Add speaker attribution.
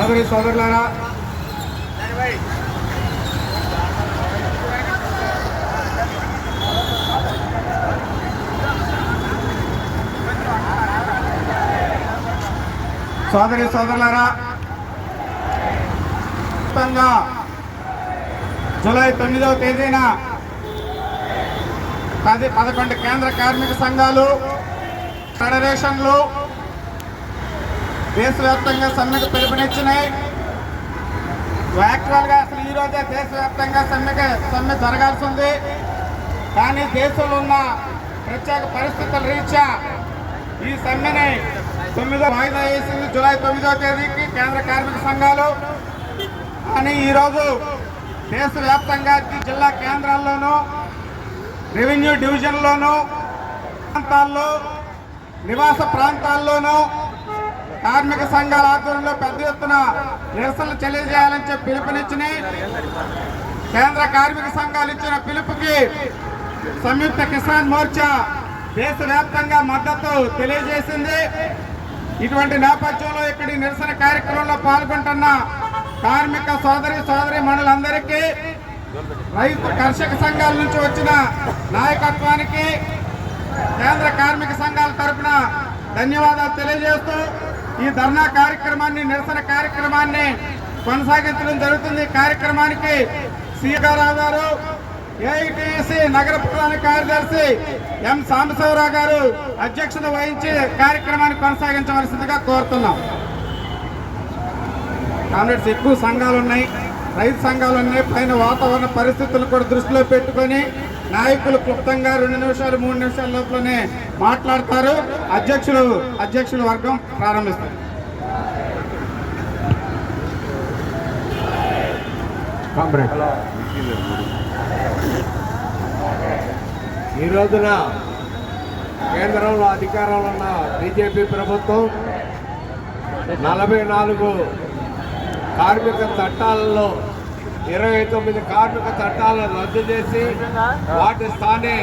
Speaker 1: సోదరి సోదరులారా, సోదరి సోదరులారా, జూలై 9వ తేదీన 11 కేంద్ర కార్మిక సంఘాలు, ఫెడరేషన్లు దేశవ్యాప్తంగా సమ్మెకు పిలుపునిచ్చినాయి. యాక్చువల్గా అసలు ఈరోజే దేశవ్యాప్తంగా సమ్మె జరగాల్సి ఉంది. కానీ దేశంలో ఉన్న ప్రత్యేక పరిస్థితుల రీత్యా ఈ సమ్మెని 9వ వాయిదా వేసింది, జూలై 9వ తేదీకి కేంద్ర కార్మిక సంఘాలు. కానీ ఈరోజు దేశవ్యాప్తంగా జిల్లా కేంద్రాల్లోనూ, రెవెన్యూ డివిజన్లోనూ, ప్రాంతాల్లో, నివాస ప్రాంతాల్లోనూ కార్మిక సంఘాల ఆధ్వర్యంలో పెద్ద ఎత్తున నిరసనలు తెలియజేయాలని చెప్పి పిలుపునిచ్చినాయి. కేంద్ర కార్మిక సంఘాలు ఇచ్చిన పిలుపుకి సంయుక్త కిసాన్ మోర్చా దేశవ్యాప్తంగా మద్దతు తెలియజేసింది. ఇటువంటి నేపథ్యంలో ఇక్కడి నిరసన కార్యక్రమంలో పాల్గొంటున్న కార్మిక సోదరి మనులందరికీ, రైతు కర్షక సంఘాల నుంచి వచ్చిన నాయకత్వానికి కేంద్ర కార్మిక సంఘాల తరఫున ధన్యవాదాలు తెలియజేస్తూ ఈ ధర్నా కార్యక్రమాన్ని, నిరసన కార్యక్రమాన్ని కొనసాగించడం జరుగుతుంది. ఈ కార్యక్రమానికి సీగారావు గారు, ఏఐటీసీ నగర ప్రధాన కార్యదర్శి ఎం సాంబశివరావు గారు అధ్యక్షత వహించి కార్యక్రమాన్ని కొనసాగించవలసిందిగా కోరుతున్నాం. కామ్రేడ్స్, ఎక్కువ సంఘాలు ఉన్నాయి, రైతు సంఘాలు ఉన్నాయి. పైన వాతావరణ పరిస్థితులు కూడా దృష్టిలో పెట్టుకొని నాయకులు క్లుప్తంగా 2 నిమిషాలు 3 నిమిషాల లోపలనే మాట్లాడతారు. అధ్యక్షుల వర్గం ప్రారంభిస్తారు.
Speaker 2: ఈ రోజున కేంద్రంలో అధికారంలో ఉన్న బీజేపీ ప్రభుత్వం 44 కార్మిక చట్టాలలో 29 కార్మిక చట్టాలను రద్దు చేసి వాటి స్థానే